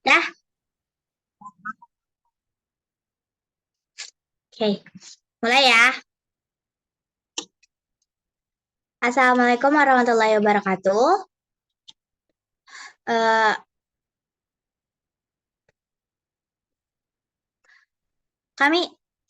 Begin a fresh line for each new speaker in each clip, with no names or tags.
Dah, oke. Mulai ya. Assalamualaikum warahmatullahi wabarakatuh. Eh, kami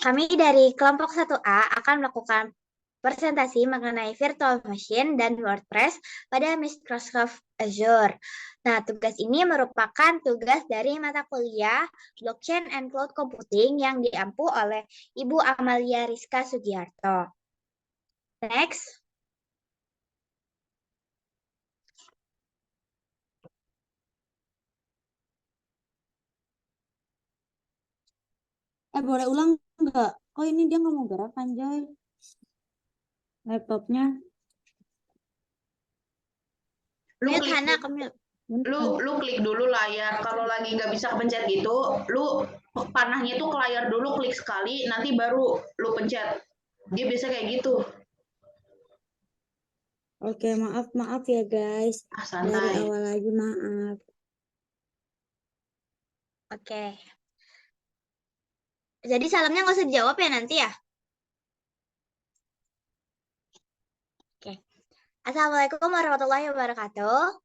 kami dari kelompok 1A akan melakukan presentasi mengenai virtual machine dan WordPress pada Microsoft Azure. Nah, tugas ini merupakan tugas dari mata kuliah Blockchain and Cloud Computing yang diampu oleh Ibu Amalia Rizka Sugiarto. Next.
Boleh ulang nggak? Oh, ini dia nggak mau gerak, Anjay. Laptopnya.
Lu
Mute
klik
Hana, kamu.
lu klik dulu layar. Kalau lagi nggak bisa pencet gitu, lu panahnya tuh ke layar dulu, klik sekali, nanti baru lu pencet. Dia biasa kayak gitu.
Oke, maaf ya guys. Dari
Santai.
awal lagi maaf.
Oke. Jadi salamnya nggak usah dijawab ya nanti ya. Oke. Assalamualaikum warahmatullahi wabarakatuh.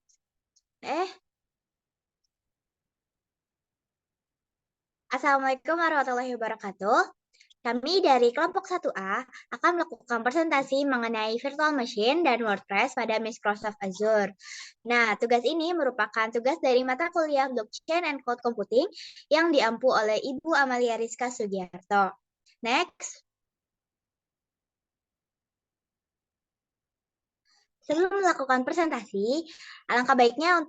Assalamualaikum warahmatullahi wabarakatuh. Kami dari kelompok 1A akan melakukan presentasi mengenai virtual machine dan WordPress pada Microsoft Azure. Nah, tugas ini merupakan tugas dari mata kuliah Blockchain and Cloud Computing yang diampu oleh Ibu Amalia Rizka Sugiarto. Next. Sebelum melakukan presentasi, alangkah baiknya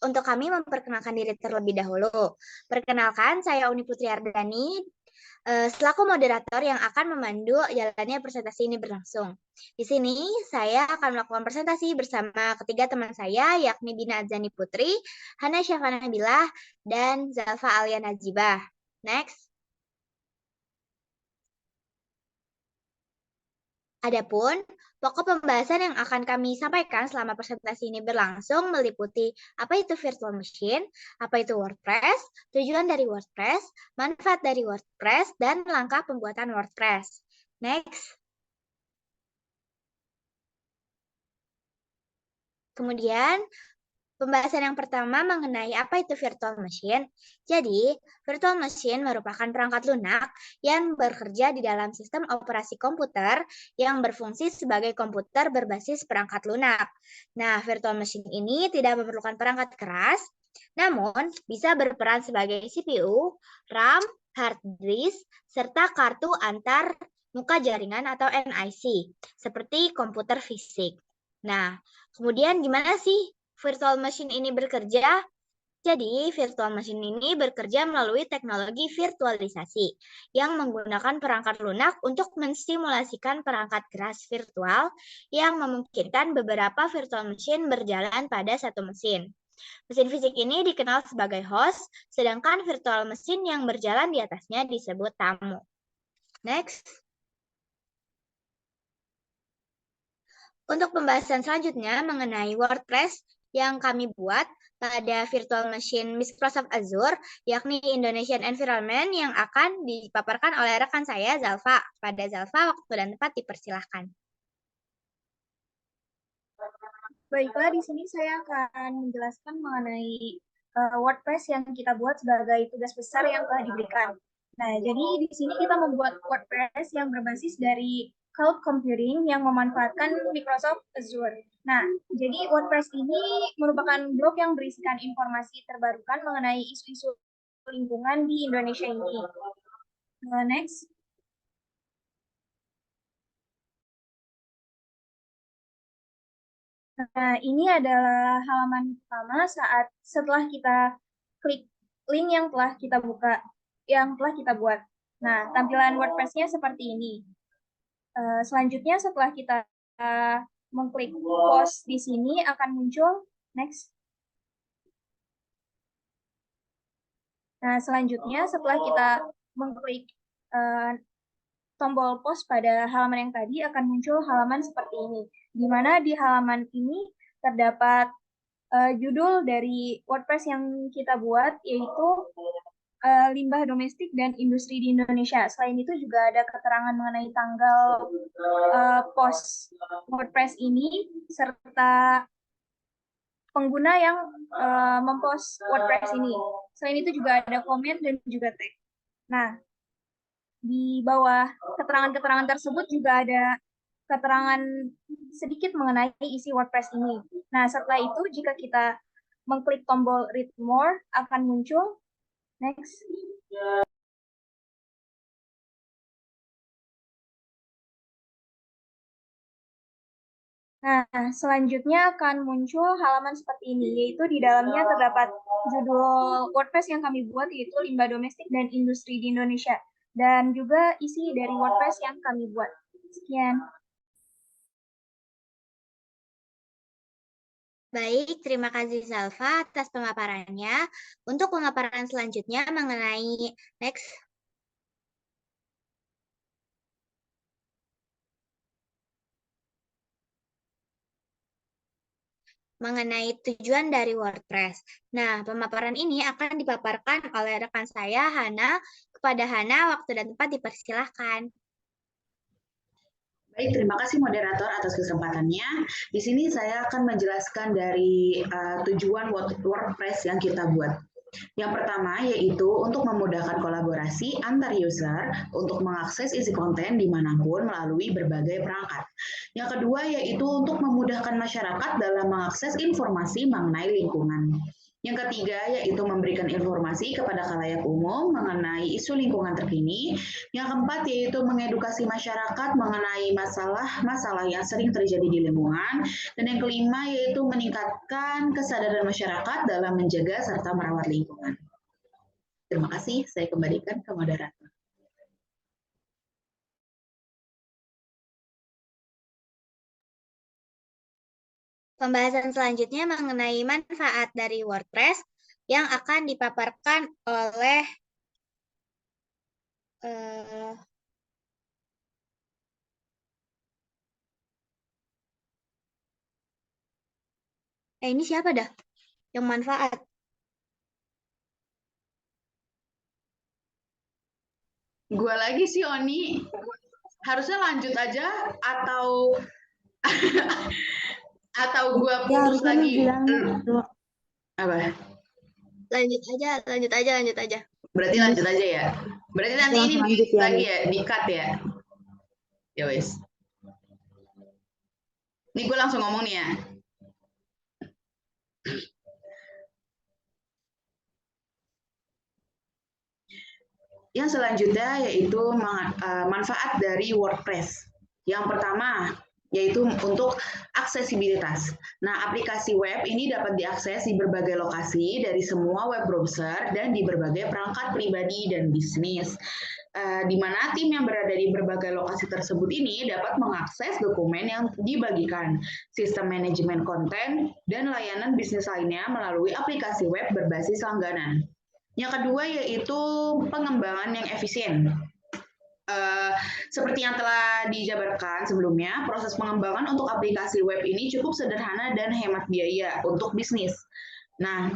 untuk kami memperkenalkan diri terlebih dahulu. Perkenalkan, saya Uni Putri Ardani, selaku moderator yang akan memandu jalannya presentasi ini berlangsung. Di sini, saya akan melakukan presentasi bersama ketiga teman saya, yakni Bina Adzani Putri, Hana Syafana Nabilah, dan Zalfa Alia Najibah. Next. Adapun pokok pembahasan yang akan kami sampaikan selama presentasi ini berlangsung meliputi apa itu virtual machine, apa itu WordPress, tujuan dari WordPress, manfaat dari WordPress, dan langkah pembuatan WordPress. Next. Kemudian, pembahasan yang pertama mengenai apa itu virtual machine. Jadi, virtual machine merupakan perangkat lunak yang bekerja di dalam sistem operasi komputer yang berfungsi sebagai komputer berbasis perangkat lunak. Nah, virtual machine ini tidak memerlukan perangkat keras, namun bisa berperan sebagai CPU, RAM, hard disk, serta kartu antar muka jaringan atau NIC, seperti komputer fisik. Nah, kemudian gimana sih virtual machine ini bekerja? Jadi, virtual machine ini bekerja melalui teknologi virtualisasi yang menggunakan perangkat lunak untuk mensimulasikan perangkat keras virtual yang memungkinkan beberapa virtual machine berjalan pada satu mesin. Mesin fisik ini dikenal sebagai host, sedangkan virtual machine yang berjalan di atasnya disebut tamu. Next. Untuk pembahasan selanjutnya mengenai WordPress yang kami buat pada virtual machine Microsoft Azure, yakni Indonesian Environment yang akan dipaparkan oleh rekan saya, Zalfa. Pada Zalfa, waktu dan tempat dipersilahkan.
Baiklah, di sini saya akan menjelaskan mengenai WordPress yang kita buat sebagai tugas besar yang telah diberikan. Nah, jadi di sini kita membuat WordPress yang berbasis dari cloud computing yang memanfaatkan Microsoft Azure. Nah, jadi WordPress ini merupakan blog yang berisikan informasi terbarukan mengenai isu-isu lingkungan di Indonesia ini. Next. Nah, ini adalah halaman pertama setelah kita klik link yang telah kita buka, yang telah kita buat. Nah, tampilan WordPress-nya seperti ini. Selanjutnya setelah kita mengklik post di sini akan muncul next. Nah, selanjutnya setelah kita mengklik tombol post pada halaman yang tadi akan muncul halaman seperti ini, di mana di halaman ini terdapat judul dari WordPress yang kita buat yaitu limbah domestik dan industri di Indonesia. Selain itu juga ada keterangan mengenai tanggal post WordPress ini serta pengguna yang mempost WordPress ini. Selain itu juga ada komen dan juga tag. Nah, di bawah keterangan-keterangan tersebut juga ada keterangan sedikit mengenai isi WordPress ini. Nah, setelah itu jika kita mengklik tombol read more akan muncul next. Nah, selanjutnya akan muncul halaman seperti ini, yaitu di dalamnya terdapat judul WordPress yang kami buat, yaitu limbah domestik dan industri di Indonesia, dan juga isi dari WordPress yang kami buat. Sekian.
Baik, terima kasih Salva atas pemaparannya. Untuk pemaparan selanjutnya mengenai next. Mengenai tujuan dari WordPress. Nah, pemaparan ini akan dipaparkan oleh rekan saya, Hana. Kepada Hana, waktu dan tempat dipersilahkan.
Baik, terima kasih moderator atas kesempatannya. Di sini saya akan menjelaskan dari tujuan WordPress yang kita buat. Yang pertama yaitu untuk memudahkan kolaborasi antar user untuk mengakses isi konten dimanapun melalui berbagai perangkat. Yang kedua yaitu untuk memudahkan masyarakat dalam mengakses informasi mengenai lingkungan. Yang ketiga yaitu memberikan informasi kepada khalayak umum mengenai isu lingkungan terkini. Yang keempat yaitu mengedukasi masyarakat mengenai masalah-masalah yang sering terjadi di lingkungan. Dan yang kelima yaitu meningkatkan kesadaran masyarakat dalam menjaga serta merawat lingkungan. Terima kasih, saya kembalikan ke moderator.
Pembahasan selanjutnya mengenai manfaat dari WordPress yang akan dipaparkan oleh ini siapa dah yang manfaat?
Gua lagi sih, Oni. Harusnya lanjut aja atau atau gua putus lagi. Apa?
Lanjut aja.
Berarti lanjut aja ya. Berarti nanti ini lagi ya, di-cut ya. Ya wes. Ini gue langsung ngomong nih ya. Yang selanjutnya yaitu manfaat dari WordPress. Yang pertama yaitu untuk aksesibilitas. Nah, aplikasi web ini dapat diakses di berbagai lokasi dari semua web browser dan di berbagai perangkat pribadi dan bisnis. Di mana tim yang berada di berbagai lokasi tersebut ini dapat mengakses dokumen yang dibagikan, sistem manajemen konten, dan layanan bisnis lainnya melalui aplikasi web berbasis langganan. Yang kedua yaitu pengembangan yang efisien. Seperti yang telah dijabarkan sebelumnya, proses pengembangan untuk aplikasi web ini cukup sederhana dan hemat biaya untuk bisnis. Nah,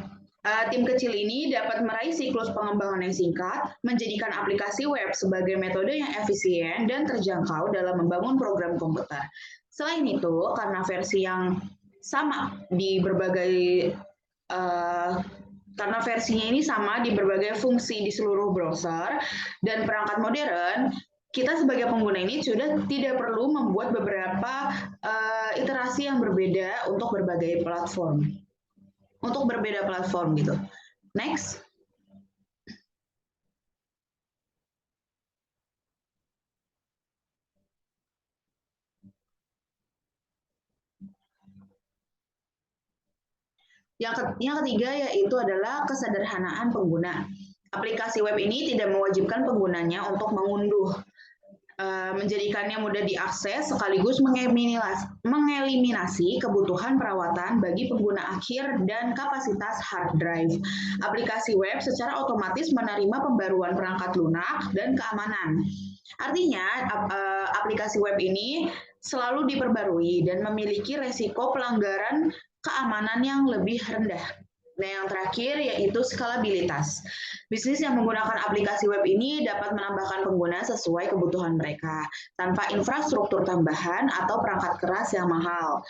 tim kecil ini dapat meraih siklus pengembangan yang singkat, menjadikan aplikasi web sebagai metode yang efisien dan terjangkau dalam membangun program komputer. Selain itu, karena versi yang sama di berbagai karena versinya ini sama di berbagai fungsi di seluruh browser dan perangkat modern, kita sebagai pengguna ini sudah tidak perlu membuat beberapa iterasi yang berbeda untuk berbagai platform. Untuk berbeda platform gitu. Next. Yang ketiga yaitu adalah kesederhanaan pengguna. Aplikasi web ini tidak mewajibkan penggunanya untuk mengunduh, menjadikannya mudah diakses sekaligus mengeliminasi kebutuhan perawatan bagi pengguna akhir dan kapasitas hard drive. Aplikasi web secara otomatis menerima pembaruan perangkat lunak dan keamanan. Artinya, aplikasi web ini selalu diperbarui dan memiliki resiko pelanggaran keamanan yang lebih rendah. Nah, yang terakhir yaitu skalabilitas. Bisnis yang menggunakan aplikasi web ini dapat menambahkan pengguna sesuai kebutuhan mereka, tanpa infrastruktur tambahan atau perangkat keras yang mahal.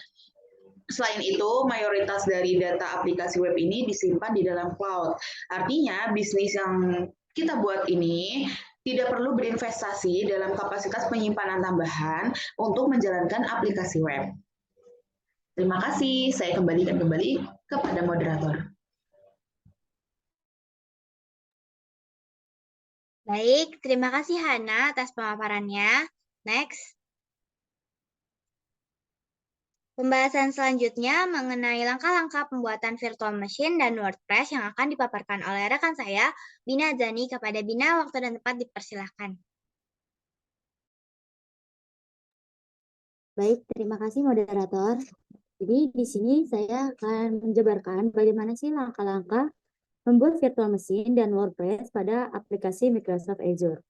Selain itu, mayoritas dari data aplikasi web ini disimpan di dalam cloud. Artinya, bisnis yang kita buat ini tidak perlu berinvestasi dalam kapasitas penyimpanan tambahan untuk menjalankan aplikasi web. Terima kasih, saya kembalikan kembali kepada moderator.
Baik, terima kasih Hana atas pemaparannya. Next. Pembahasan selanjutnya mengenai langkah-langkah pembuatan virtual machine dan WordPress yang akan dipaparkan oleh rekan saya, Bina Zani. Kepada Bina, waktu dan tempat dipersilahkan.
Baik, terima kasih moderator. Jadi di sini saya akan menjabarkan bagaimana sih langkah-langkah membuat virtual machine dan WordPress pada aplikasi Microsoft Azure.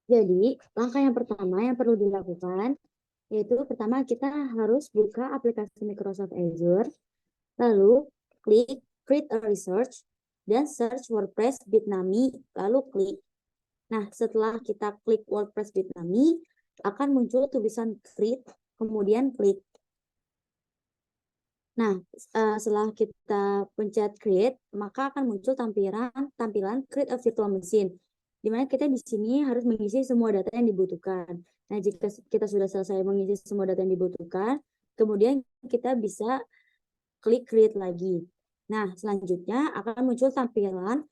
Jadi, langkah yang pertama yang perlu dilakukan, yaitu pertama kita harus buka aplikasi Microsoft Azure, lalu klik Create a Research, dan search WordPress Bitnami, lalu klik. Nah, setelah kita klik WordPress Bitnami, akan muncul tulisan Create, kemudian klik. Nah, setelah kita pencet Create, maka akan muncul tampilan Create a Virtual Machine, di mana kita di sini harus mengisi semua data yang dibutuhkan. Nah, jika kita sudah selesai mengisi semua data yang dibutuhkan, kemudian kita bisa klik Create lagi. Nah, selanjutnya akan muncul tampilan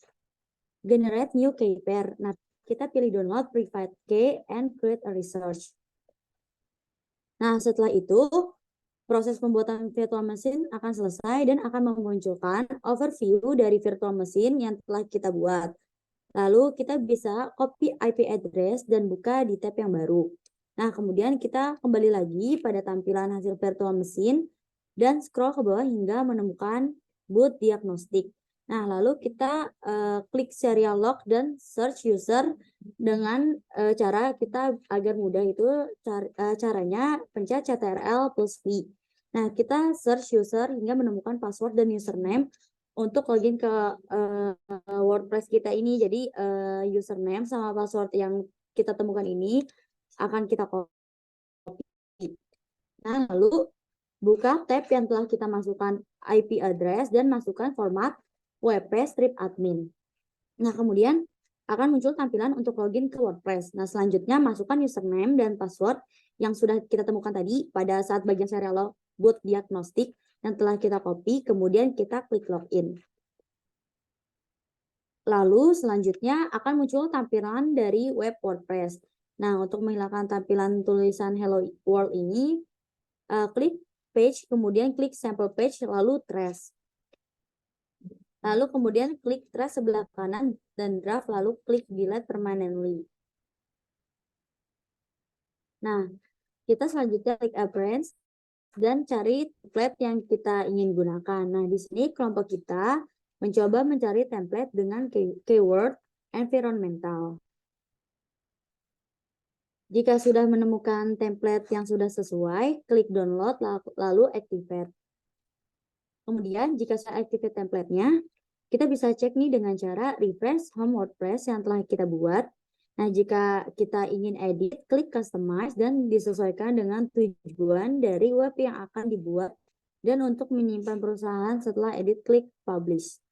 Generate New Key Pair. Nah, kita pilih Download Private Key and Create a Research. Nah, setelah itu, proses pembuatan virtual machine akan selesai dan akan memunculkan overview dari virtual machine yang telah kita buat. Lalu kita bisa copy IP address dan buka di tab yang baru. Nah, kemudian kita kembali lagi pada tampilan hasil virtual machine dan scroll ke bawah hingga menemukan boot diagnostik. Nah, lalu kita klik serial log dan search user dengan cara kita agar mudah itu caranya pencet CTRL plus V. Nah, kita search user hingga menemukan password dan username untuk login ke WordPress kita ini. Jadi username sama password yang kita temukan ini akan kita copy. Nah, lalu buka tab yang telah kita masukkan IP address dan masukkan format WP strip admin. Nah, kemudian akan muncul tampilan untuk login ke WordPress. Nah, selanjutnya masukkan username dan password yang sudah kita temukan tadi pada saat bagian serial boot diagnostik yang telah kita copy, kemudian kita klik login. Lalu selanjutnya akan muncul tampilan dari web WordPress. Nah, untuk menghilangkan tampilan tulisan Hello World ini, klik page, kemudian klik sample page, lalu trace. Lalu kemudian klik trace sebelah kanan dan draft, lalu klik delete permanently. Nah, kita selanjutnya klik appearance dan cari template yang kita ingin gunakan. Nah, di sini kelompok kita mencoba mencari template dengan keyword environmental. Jika sudah menemukan template yang sudah sesuai, klik download lalu activate. Kemudian jika sudah activate template-nya, kita bisa cek nih dengan cara refresh home WordPress yang telah kita buat. Nah, jika kita ingin edit, klik customize dan disesuaikan dengan tujuan dari web yang akan dibuat. Dan untuk menyimpan perusahaan setelah edit, klik publish.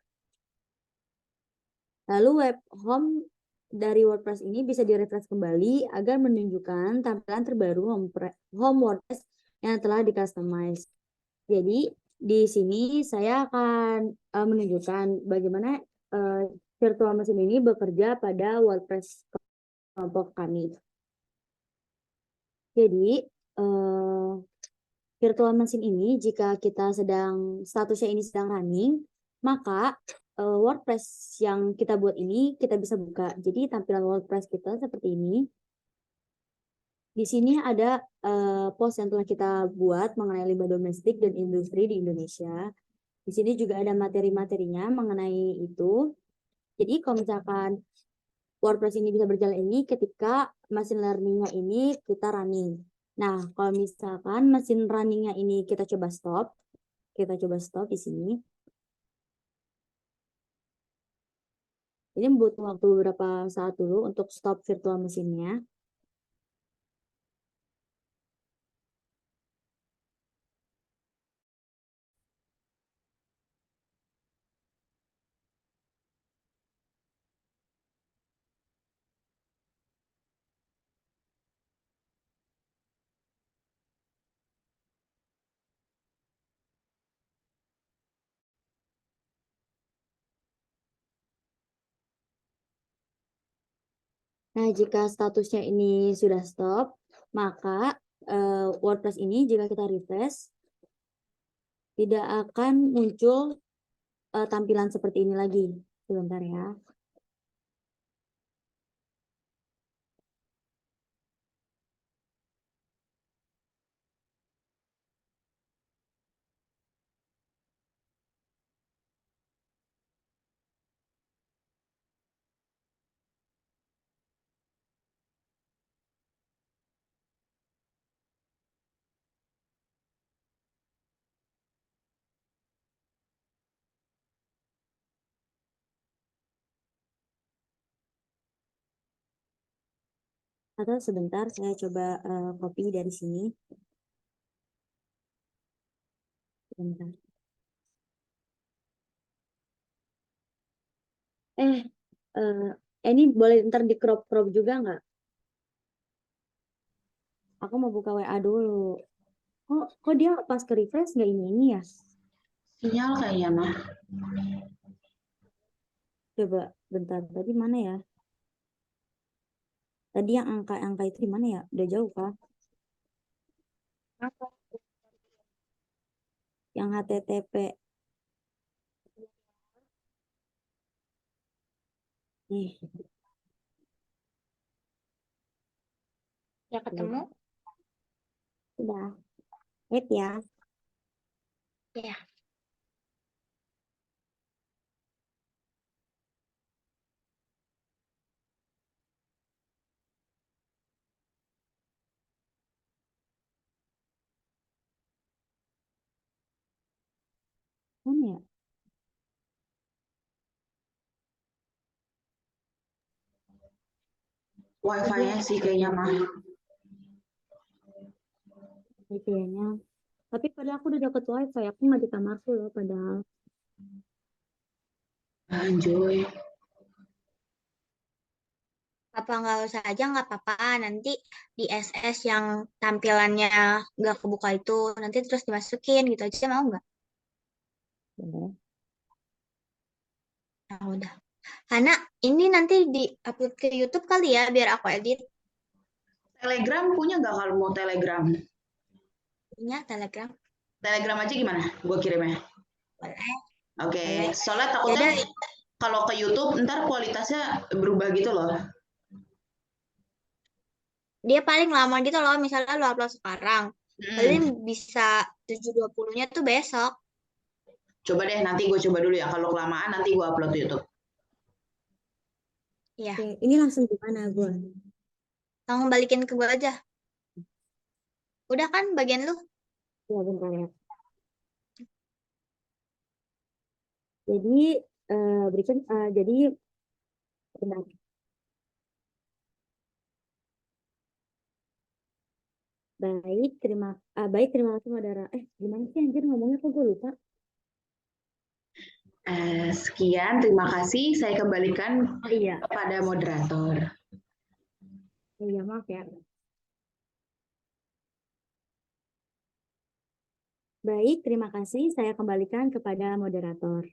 Lalu web home dari WordPress ini bisa direfresh kembali agar menunjukkan tampilan terbaru home WordPress yang telah di-customize. Jadi, di sini saya akan menunjukkan bagaimana virtual machine ini bekerja pada WordPress kelompok kami. Jadi, virtual machine ini jika kita statusnya ini sedang running, maka WordPress yang kita buat ini kita bisa buka. Jadi tampilan WordPress kita seperti ini. Di sini ada post yang telah kita buat mengenai limbah domestik dan industri di Indonesia. Di sini juga ada materi-materinya mengenai itu. Jadi kalau misalkan WordPress ini bisa berjalan ini ketika machine learning-nya ini kita running. Nah, kalau misalkan mesin running-nya ini kita coba stop di sini. Ini butuh waktu beberapa saat dulu untuk stop virtual mesinnya. Nah, jika statusnya ini sudah stop, maka WordPress ini jika kita refresh, tidak akan muncul tampilan seperti ini lagi. Sebentar ya. Atau sebentar, saya coba copy dari sini. Sebentar. Ini boleh ntar di crop juga nggak? Aku mau buka WA dulu. Kok dia pas ke refresh nggak ini ya?
Sinyal kayaknya mah.
Coba bentar, tadi mana ya? Tadi yang angka itu di mana ya? Udah jauh kah? Yang HTTP. Nih,
Ya ketemu?
udah. Wait ya.
Ya.
Mana ya?
Wifi-nya sih kayaknya mah.
Kayaknya. Tapi padahal aku udah dapet wifi, aku nggak di kamarku loh padahal.
Anjoy.
Apa nggak usah aja nggak apa-apa. Nanti di SS yang tampilannya nggak kebuka itu nanti terus dimasukin gitu aja mau nggak?
Boleh.
Nah, udah. Karena ini nanti di-upload ke YouTube kali ya biar aku edit.
Telegram punya nggak kalau mau Telegram?
Punya Telegram.
Telegram aja gimana? Gue kirimnya.
Boleh.
Oke,
Boleh.
soalnya
Ya
takutnya
udah,
kalau ke YouTube ntar kualitasnya berubah gitu loh.
dia paling lama gitu loh. Misalnya lo upload sekarang. Paling
Hmm.
bisa 720-nya tuh besok.
Coba deh nanti gue coba dulu ya. Kalau kelamaan nanti gue upload ke YouTube.
Iya.
Oke, ini langsung gimana gue?
Langsung balikin ke gue aja. Udah kan bagian lu?
Ya bentar ya. Jadi berikan jadi bentar. Baik, terima kasih Madara. Gimana sih anjir ngomongnya kok gue lupa?
Sekian, terima kasih. Saya kembalikan
Oh iya,
kepada moderator.
iya maaf ya. Baik, terima kasih. Saya kembalikan kepada moderator.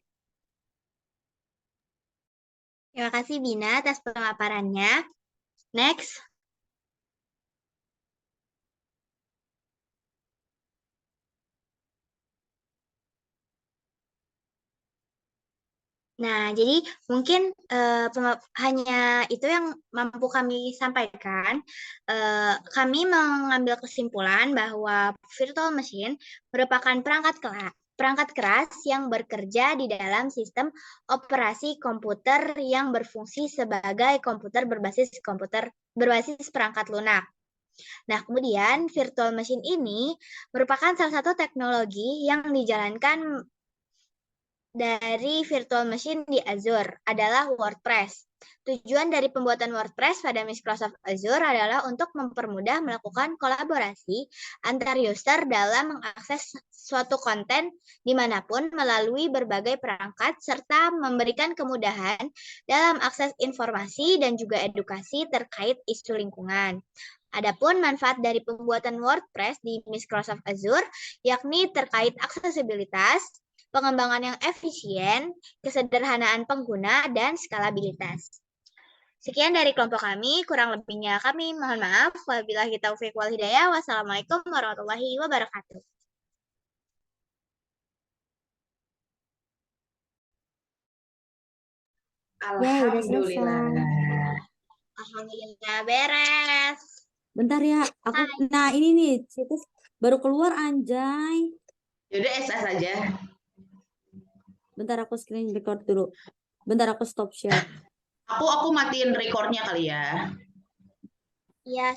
Terima kasih Bina atas pemaparannya. Next. Nah, jadi mungkin hanya itu yang mampu kami sampaikan. Kami mengambil kesimpulan bahwa virtual machine merupakan perangkat perangkat keras yang bekerja di dalam sistem operasi komputer yang berfungsi sebagai komputer berbasis perangkat lunak. Nah, kemudian virtual machine ini merupakan salah satu teknologi yang dijalankan dari virtual machine di Azure adalah WordPress. Tujuan dari pembuatan WordPress pada Microsoft Azure adalah untuk mempermudah melakukan kolaborasi antar user dalam mengakses suatu konten dimanapun melalui berbagai perangkat serta memberikan kemudahan dalam akses informasi dan juga edukasi terkait isu lingkungan. Adapun manfaat dari pembuatan WordPress di Microsoft Azure yakni terkait aksesibilitas, pengembangan yang efisien, kesederhanaan pengguna, dan skalabilitas. Sekian dari kelompok kami, kurang lebihnya kami mohon maaf. Wabillahi taufiq wal hidayah. Wassalamualaikum warahmatullahi wabarakatuh.
Ya, udah
Alhamdulillah.
selesai.
Alhamdulillah beres.
Bentar ya, nah ini nih, situs baru keluar anjay.
Yaudah SS aja.
Bentar aku screen record dulu. Bentar aku stop share.
Aku matiin recordnya kali ya.
Ya,